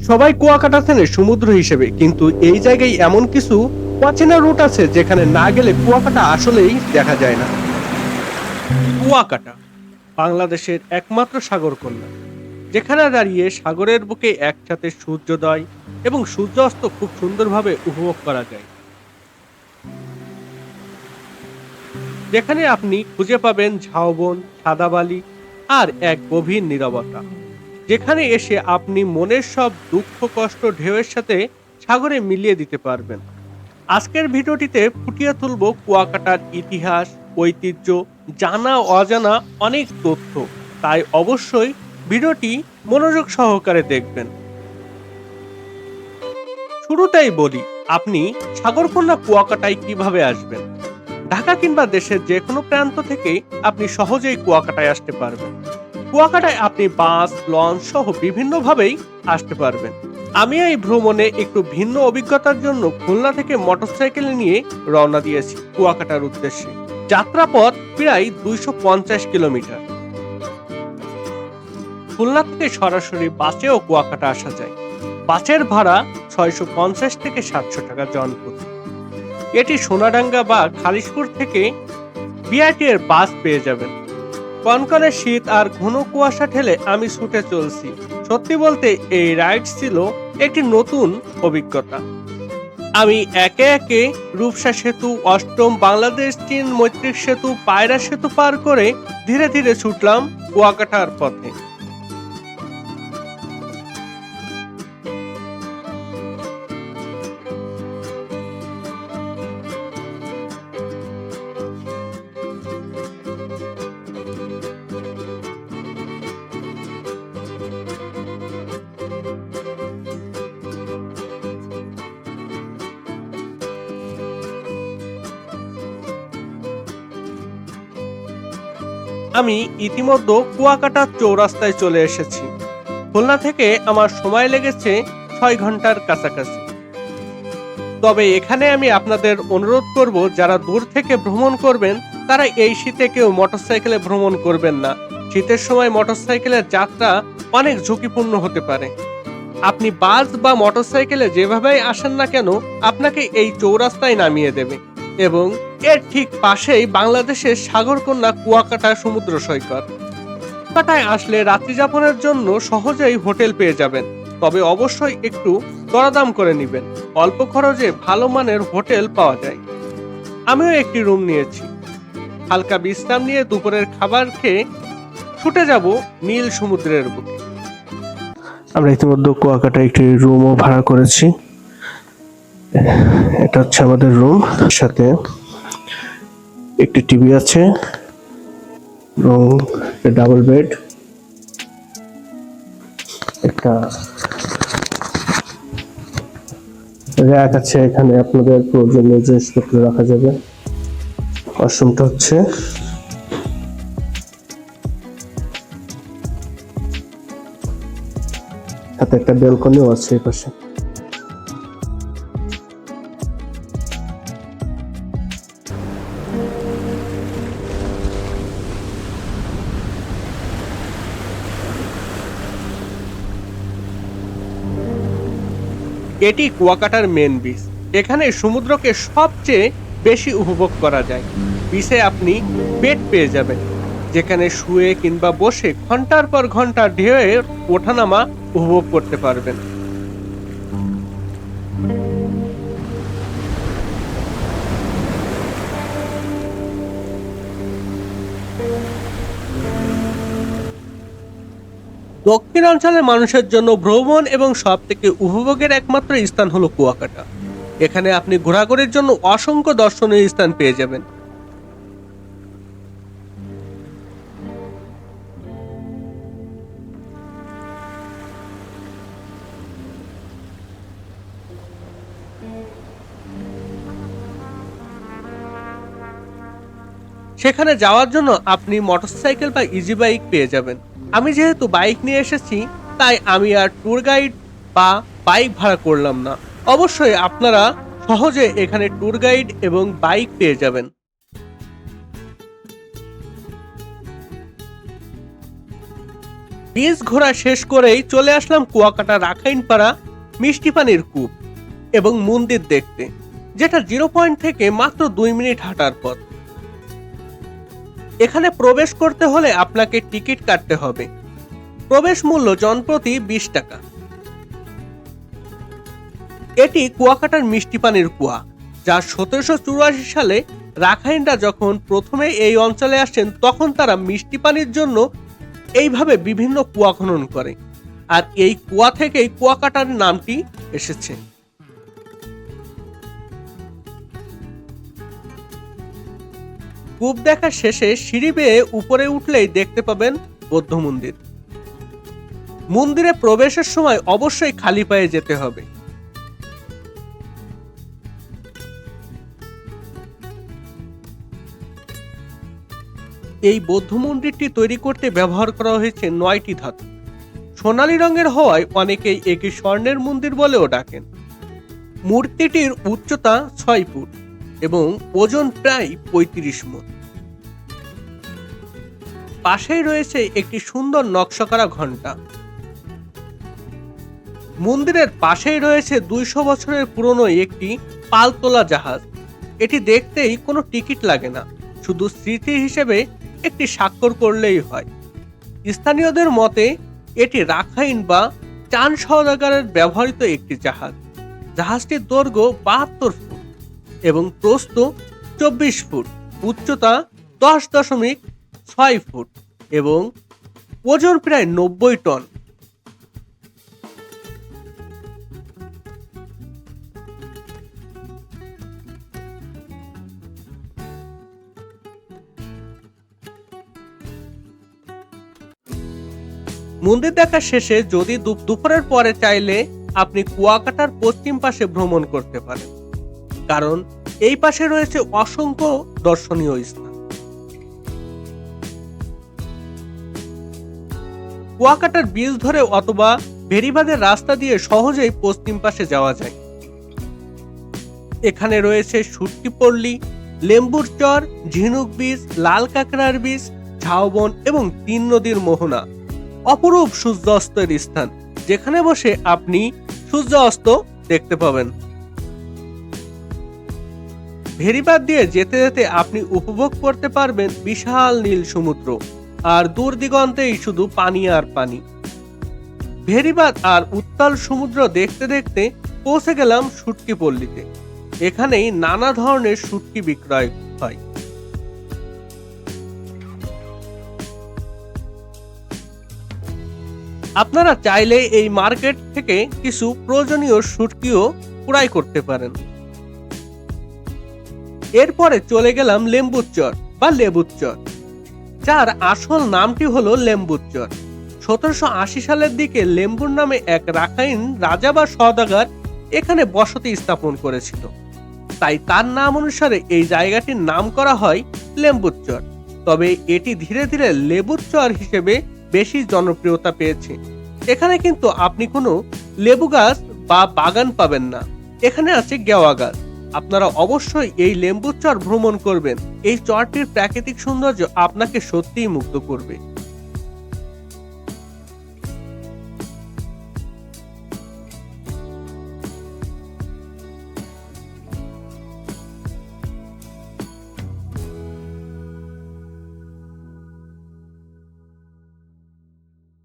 সবাই কুয়াকাটা চেনে সমুদ্র হিসেবে, কিন্তু এই জায়গায় এমন কিছু অচেনা রুট আছে যেখানে না গেলে কুয়াকাটা আসলেই দেখা যায় না। কুয়াকাটা বাংলাদেশের একমাত্র সাগরকন্যা, যেখানে দাঁড়িয়ে সাগরের বুকে একসাথে সূর্যোদয় এবং সূর্যাস্ত খুব সুন্দরভাবে উপভোগ করা যায়। যেখানে আপনি খুঁজে পাবেন ঝাউবন, সাদা বালি আর এক গভীর নীরবতা, যেখানে এসে আপনি মনের সব দুঃখ কষ্ট ঢেউয়ের সাথে সাগরে মিলিয়ে দিতে পারবেন। আজকের ভিডিওটিতে ফুটিয়ে তুলব কুয়াকাটার ইতিহাস, ঐতিহ্য, জানা অজানা অনেক তথ্য। তাই অবশ্যই ভিডিওটি মনোযোগ সহকারে দেখবেন। শুরুতেই বলি, আপনি সাগরকন্যা কুয়াকাটায় কিভাবে আসবেন। ঢাকা কিংবা দেশের যে কোনো প্রান্ত থেকে আপনি সহজেই কুয়াকাটায় আসতে পারবেন। কুয়াকাটায় আপনি বাস, লঞ্চ সহ বিভিন্নভাবেই আসতে পারবেন। আমি এই ভ্রমণে একটু ভিন্ন অভিজ্ঞতার জন্য খুলনা থেকে মোটরসাইকেল নিয়ে রওনা দিয়েছি কুয়াকাটার উদ্দেশ্যে। যাত্রাপথ প্রায় 250 কিলোমিটার। খুলনা থেকে সরাসরি বাসেও কুয়াকাটা আসা যায়। বাসের ভাড়া 650 থেকে 700 টাকা জনপ্রতি। এটি সোনাডাঙ্গা বা খালিশপুর থেকে বিআরটি এর বাস পেয়ে যাবেন। কনকনে শীত আর ঘন কুয়াশা ঠেলে আমি ছুটে চলছি। সত্যি বলতে এই রাইড ছিল একটি নতুন অভিজ্ঞতা। আমি একে একে রূপসা সেতু, অষ্টম বাংলাদেশ চীন মৈত্রী সেতু, পায়রা সেতু পার করে ধীরে ধীরে ছুটলাম কুয়াকাটার পথে। আমি ইতিমধ্যে কুয়াকাটার চৌরাস্তায় চলে এসেছি। খুলনা থেকে আমার সময় লেগেছে 6 ঘন্টার কাছাকাছি। তবে এখানে আমি আপনাদের অনুরোধ করব, যারা দূর থেকে ভ্রমণ করবেন তারা এই শীতে কেউ মোটরসাইকেলে ভ্রমণ করবেন না। শীতের সময় মোটরসাইকেলের যাত্রা অনেক ঝুঁকিপূর্ণ হতে পারে। আপনি বাস বা মোটরসাইকেলে যেভাবেই আসেন না কেন, আপনাকে এই চৌরাস্তায় নামিয়ে দেবে এবং এর ঠিক পাশেই বাংলাদেশের সাগরকন্যা কুয়াকাটা সমুদ্র সৈকত। কুয়াকাটায় আসলে রাত্রিযাপনের জন্য সহজেই হোটেল পেয়ে যাবেন, তবে অবশ্যই একটু দরদাম করে নেবেন। অল্প খরচে ভালো মানের হোটেল পাওয়া যায়। আমিও একটি রুম নিয়েছি। হালকা বিশ্রাম নিয়ে দুপুরের খাবার খেয়ে ছুটে যাব নীল সমুদ্রের বুকে। আমরা ইতিমধ্যে কুয়াকাটায় একটি রুমও ভাড়া করেছি। এটা হচ্ছে আমাদের রুম, সাথে একটি টিভি আছে এবং ডাবল বেড, একটা র্যাক আছে, এখানে আপনাদের প্রয়োজনীয় জিনিসপত্র রাখা যাবে। ওয়াশরুমটা হচ্ছে সাথে একটা ব্যালকনিও আছে এই পাশে। এটি কুয়াকাটার মেন বিচ। এখানে সমুদ্রকে সবচেয়ে বেশি উপভোগ করা যায়। বিচে আপনি বেড পেয়ে যাবেন, যেখানে শুয়ে কিংবা বসে ঘন্টার পর ঘন্টা ঢেউয়ের ওঠানামা উপভোগ করতে পারবেন। দক্ষিণাঞ্চলের মানুষের জন্য ভ্রমণ এবং সব থেকে উপভোগের একমাত্র স্থান হলো কুয়াকাটা। এখানে আপনি ঘোরাঘুরির জন্য অসংখ্য দর্শনীয় স্থান পেয়ে যাবেন। সেখানে যাওয়ার জন্য আপনি মোটরসাইকেল বা ইজি বাইক পেয়ে যাবেন। আমি যেহেতু বাইক নিয়ে এসেছি, তাই আমি আর ট্যুর গাইড বা বাইক ভাড়া করলাম না। অবশ্যই আপনারা সহজে এখানে ট্যুর গাইড এবং বাইক পেয়ে যাবেন। বীজ ঘোরা শেষ করেই চলে আসলাম কুয়াকাটা রাখাইনপাড়া মিষ্টি পানির কূপ এবং মন্দির দেখতে, যেটা 0 পয়েন্ট থেকে মাত্র 2 মিনিট হাঁটার পথ। এখানে প্রবেশ করতে হলে আপনাকে টিকিট কাটতে হবে। প্রবেশ মূল্য জনপ্রতি 20 টাকা। এটি কুয়াকাটার মিষ্টি পানির কুয়া, যা 1784 সালে রাখাইনরা যখন প্রথমে এই অঞ্চলে আসেন তখন তারা মিষ্টি পানির জন্য এইভাবে বিভিন্ন কুয়া খনন করে, আর এই কুয়া থেকেই কুয়াকাটার নামটি এসেছে। কূপ দেখা শেষে সিঁড়ি বেয়ে উপরে উঠলেই দেখতে পাবেন বৌদ্ধ মন্দির। মন্দিরে প্রবেশের সময় অবশ্যই খালি পায়ে যেতে হবে। এই বৌদ্ধ মন্দিরটি তৈরি করতে ব্যবহার করা হয়েছে 9টি ধাতু। সোনালী রঙের হওয়ায় অনেকেই একে স্বর্ণের মন্দির বলেও ডাকেন। মূর্তিটির উচ্চতা 6 ফুট এবং ওজন প্রায় 35 মণ। পাশেই রয়েছে একটি সুন্দর নকশা করা ঘণ্টা। মন্দিরের পাশেই রয়েছে 200 বছরের পুরনো একটি পালতোলা জাহাজ। এটি দেখতেই কোনো টিকিট লাগে না, শুধু স্মৃতি হিসেবে একটি স্বাক্ষর করলেই হয়। স্থানীয়দের মতে এটি রাখাইন বা চান সওদাগরের ব্যবহৃত একটি জাহাজ। জাহাজটির দৈর্ঘ্য 72 ফুট এবং প্রস্থ 24 ফুট, উচ্চতা 10.6 ফুট এবং ওজন প্রায় 90 টন। মন্দির দেখা শেষে যদি দুপুরের পরে চাইলে আপনি কুয়াকাটার পশ্চিম পাশে ভ্রমণ করতে পারেন, কারণ এই পাশে রয়েছে অসংখ্য দর্শনীয় স্থান। কুয়াকাটার ব্রিজ ধরে অথবা বেড়িবাঁধের রাস্তা দিয়ে সহজেই পশ্চিম পাশে যাওয়া যায়। এখানে রয়েছে শুটকি পল্লী, লেম্বুর চর, ঝিনুক বীজ, লাল কাঁকড়ার বীজ, ঝাউবন এবং 3 নদীর মোহনা। অপরূপ সূর্যাস্তের স্থান, যেখানে বসে আপনি সূর্যাস্ত দেখতে পাবেন। ভেড়িবাঁধ দিয়ে যেতে যেতে আপনি উপভোগ করতে পারবেন বিশাল নীল সমুদ্র, আর দূর দিগন্তেই শুধু পানি আর পানি। ভেড়িবাঁধ আর উত্তাল সমুদ্র দেখতে দেখতে পৌঁছে গেলাম শুটকি পল্লীতে। এখানেই নানা ধরনের শুটকি বিক্রয় হয়। আপনারা চাইলে এই মার্কেট থেকে কিছু প্রয়োজনীয় শুটকিও ক্রয় করতে পারেন। এরপরে চলে গেলাম লেম্বুর চর বা লেবুর চর, যার আসল নামটি হলো লেম্বুর চর। 1780 সালের দিকে লেম্বুর নামে এক রাখাইন রাজা বা সওদাগর এখানে বসতি স্থাপন করেছিল, তাই তার নাম অনুসারে এই জায়গাটির নাম করা হয় লেম্বুর চর। তবে এটি ধীরে ধীরে লেবুর চর হিসেবে বেশি জনপ্রিয়তা পেয়েছে। এখানে কিন্তু আপনি কোনো লেবু গাছ বা বাগান পাবেন না, এখানে আছে গেওয়া গাছ। আপনারা অবশ্যই এই লেম্বুর চর ভ্রমণ করবেন। এই চরটির প্রাকৃতিক সৌন্দর্য আপনাকে সত্যিই মুগ্ধ করবে।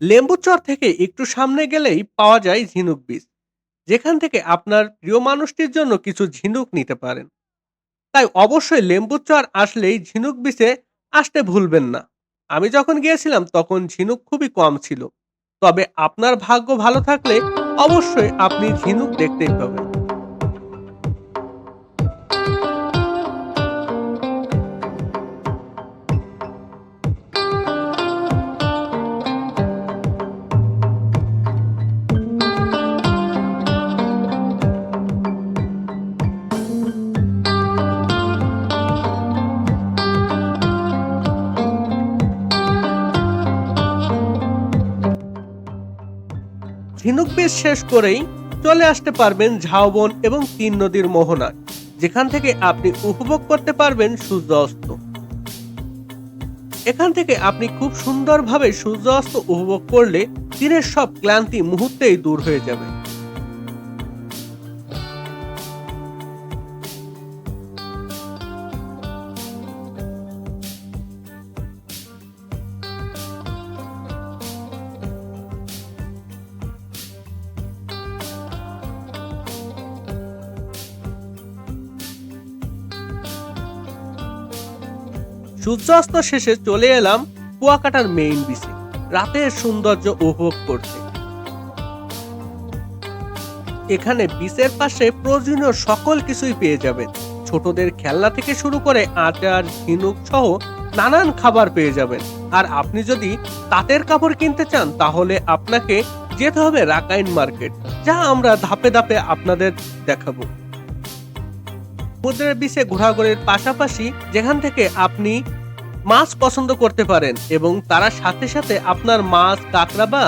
লেম্বুচর থেকে একটু সামনে গেলেই পাওয়া যায় ঝিনুক বীজ, যেখান থেকে আপনার প্রিয় মানুষটির জন্য কিছু ঝিনুক নিতে পারেন। তাই অবশ্যই লেম্বুচর আসলেই ঝিনুক বীজে আসতে ভুলবেন না। আমি যখন গিয়েছিলাম তখন ঝিনুক খুবই কম ছিল, তবে আপনার ভাগ্য ভালো থাকলে অবশ্যই আপনি ঝিনুক দেখতেই পাবেন। ঝিনুক বীজ শেষ করেই চলে আসতে পারবেন ঝাউবন এবং 3 নদীর মোহনায়, যেখান থেকে আপনি উপভোগ করতে পারবেন সূর্যাস্ত। এখান থেকে আপনি খুব সুন্দরভাবে সূর্যাস্ত উপভোগ করলে দিনের সব ক্লান্তি মুহূর্তেই দূর হয়ে যাবে। সূর্যাস্ত শেষে চলে এলাম কুয়াকাটার মেইন বিচে রাতের সৌন্দর্য উপভোগ করতে। এখানে বিচের পাশে প্রয়োজনীয় সকল কিছুই পেয়ে যাবেন। ছোটদের খেলনা থেকে শুরু করে আচার, ঝিনুক সহ নানান খাবার পেয়ে যাবেন। আর আপনি যদি তাঁতের কাপড় কিনতে চান তাহলে আপনাকে যেতে হবে রাকাইন মার্কেট, যা আমরা ধাপে ধাপে আপনাদের দেখাবো। সমুদ্রের বিচে ঘোরাঘুরির পাশাপাশি যেখান থেকে আপনি মাছ পছন্দ করতে পারেন এবং তারা সাথে সাথে আপনার মাছ, কাঁকড়া বা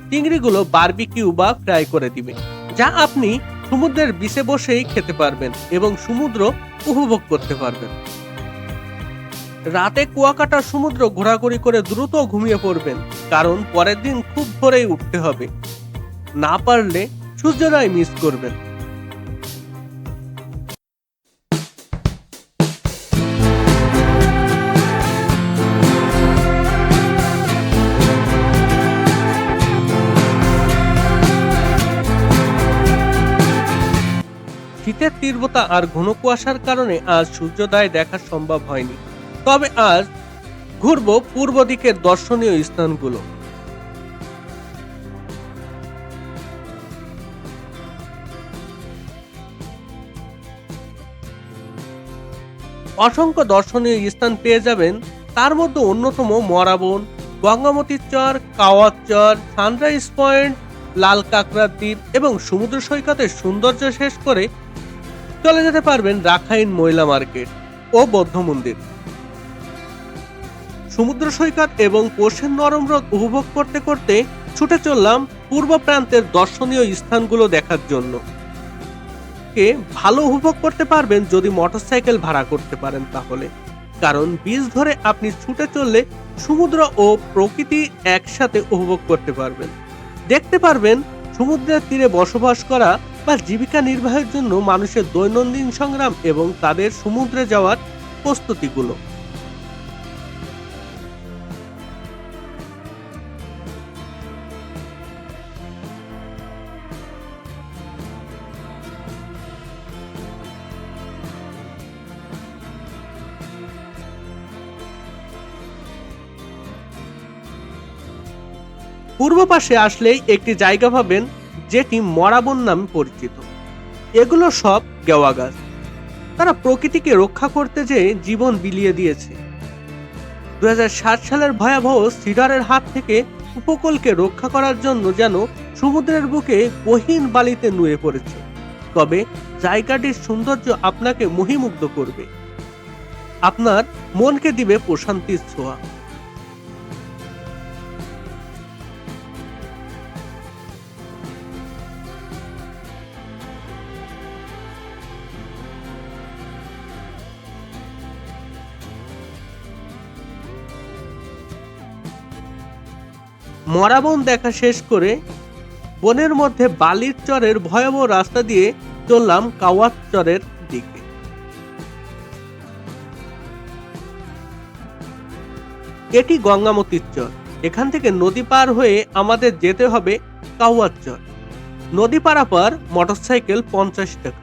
চিংড়িগুলো বারবিকিউ বা ফ্রাই করে দিবে, যা আপনি সমুদ্রের বিচে বসেই খেতে পারবেন এবং সমুদ্র উপভোগ করতে পারবেন। রাতে কুয়াকাটা সমুদ্র ঘোরাঘুরি করে দ্রুত ঘুমিয়ে পড়বেন, কারণ পরের দিন খুব ভোরেই উঠতে হবে। না পারলে সূর্যোদয় মিস করবেন। শীতের তীব্রতা আর ঘন কুয়াশার কারণে আজ সূর্যোদয় দেখা সম্ভব হয়নি। তবে আজ ঘুরবো পূর্ব দিকের দর্শনীয় স্থানগুলো। অসংখ্য দর্শনীয় স্থান পেয়ে যাবেন, তার মধ্যে অন্যতম মরাবন, গঙ্গামতির চর, কাওয়াত চর, সানরাইজ পয়েন্ট, লাল কাঁকড়ার দ্বীপ এবং সমুদ্র সৈকতের সৌন্দর্য শেষ করে চলে যেতে পারবেন রাখাইন মহিলা মার্কেট ও বৌদ্ধ মন্দির। সমুদ্র সৈকত এবং পশ্চিম নরম রোদ উপভোগ করতে করতে ছুটে চললাম পূর্ব প্রান্তের দর্শনীয় স্থানগুলো দেখার জন্য। কে ভালো উপভোগ করতে পারবেন যদি মোটরসাইকেল ভাড়া করতে পারেন তাহলে, কারণ বিচ ধরে আপনি ছুটে চললে সমুদ্র ও প্রকৃতি একসাথে উপভোগ করতে পারবেন। দেখতে পারবেন সমুদ্রের তীরে বসবাস করা বা জীবিকা নির্বাহের জন্য মানুষের দৈনন্দিন সংগ্রাম এবং তাদের সমুদ্রে যাওয়ার প্রস্তুতিগুলো। পূর্ব পাশে আসলেই একটি জায়গা পাবেন যেটি মরাবন নামে পরিচিত। এগুলো সব গেওয়া গাছ। তারা প্রকৃতিকে রক্ষা করতে যেয়ে জীবন বিলিয়ে দিয়েছে। 2007 সালের ভয়াবহ সিডারের হাত থেকে উপকূলকে রক্ষা করার জন্য যেন সমুদ্রের বুকে গহীন বালিতে নুয়ে পড়েছে। তবে জায়গাটির সৌন্দর্য আপনাকে মোহিমুগ্ধ করবে, আপনার মনকে দিবে প্রশান্তির ছোঁয়া। মরাবন দেখা শেষ করে বনের মধ্যে বালির চরের ভয়াবহ রাস্তা দিয়ে চললাম কাওয়াত চরের দিকে। এটি গঙ্গামতির চর। এখান থেকে নদী পার হয়ে আমাদের যেতে হবে কাওয়াত চর। নদী পারাপার মোটরসাইকেল 50 টাকা।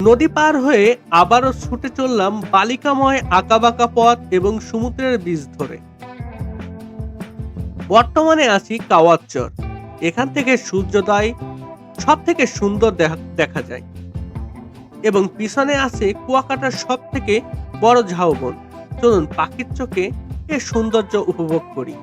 নদী পার হয়ে আবারও ছুটে চললাম বালিকাময় আঁকাবাঁকা পথ এবং সমুদ্রের বীজ ধরে। বর্তমানে আছি কাওয়াচ্চর। এখান থেকে সূর্যোদয় সব থেকে সুন্দর দেখা যায় এবং পিছনে আছে কুয়াকাটার সব থেকে বড় ঝাউবন। চলুন পাখির চোখে এর সৌন্দর্য উপভোগ করি।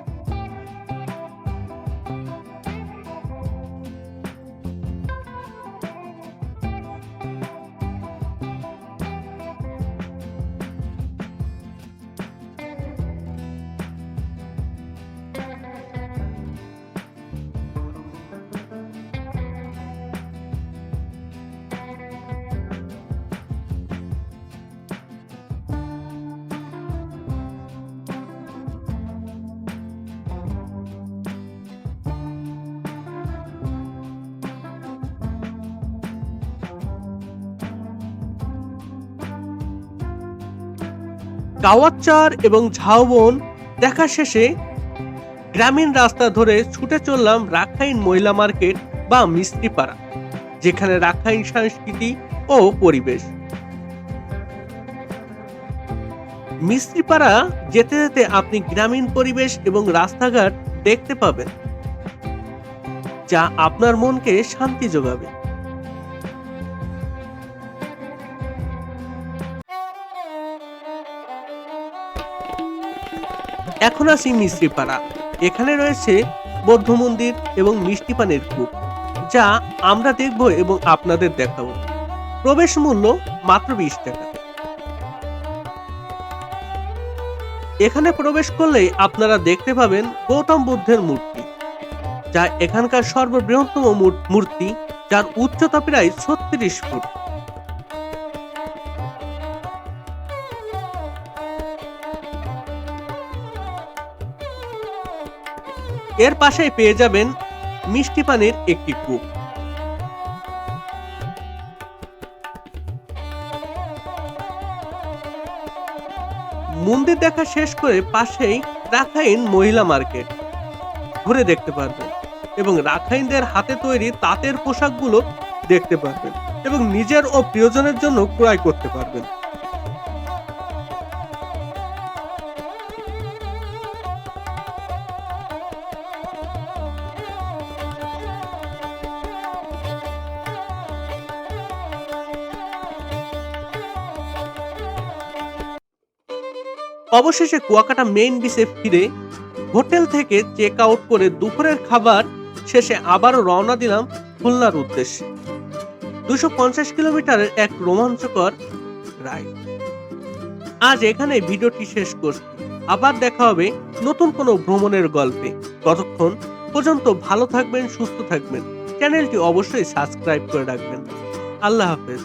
কাওয়াচ্চর এবং ঝাউবন দেখা শেষে গ্রামীণ রাস্তা ধরে ছুটে চললাম রাখাইন মহিলা মার্কেট বা মিস্ত্রিপাড়া, যেখানে রাখাইন সংস্কৃতি ও পরিবেশ। মিস্ত্রিপাড়া যেতে যেতে আপনি গ্রামীণ পরিবেশ এবং রাস্তাঘাট দেখতে পাবেন, যা আপনার মনকে শান্তি যোগাবে। এখন আছি মিস্ত্রিপাড়া। এখানে রয়েছে বৌদ্ধ মন্দির এবং মিষ্টি পানের কূপ, যা আমরা দেখব এবং আপনাদের দেখাবো। প্রবেশ মূল্য মাত্র 20 টাকা। এখানে প্রবেশ করলেই আপনারা দেখতে পাবেন গৌতম বুদ্ধের মূর্তি, যা এখানকার সর্ববৃহত্তম মূর্তি, যার উচ্চতা প্রায় 36 ফুট। এর পাশেই পেয়ে যাবেন মিষ্টি পানির একটি কূপ। মন্দির দেখা শেষ করে পাশেই রাখাইন মহিলা মার্কেট ঘুরে দেখতে পারবেন এবং রাখাইনদের হাতে তৈরি তাঁতের পোশাকগুলো দেখতে পারবেন এবং নিজের ও প্রিয়জনের জন্য ক্রয় করতে পারবেন। অবশেষে কুয়াকাটা মেইন বিচে ফিরে হোটেল থেকে চেক আউট করে দুপুরের খাবার শেষে আবারও রওনা দিলাম খুলনার উদ্দেশ্যে। 250 কিলোমিটারের এক রোমাঞ্চকর রাইড। আজ এখানে ভিডিওটি শেষ করছি। আবার দেখা হবে নতুন কোনো ভ্রমণের গল্পে। ততক্ষণ পর্যন্ত ভালো থাকবেন, সুস্থ থাকবেন। চ্যানেলটি অবশ্যই সাবস্ক্রাইব করে রাখবেন। আল্লাহ হাফেজ।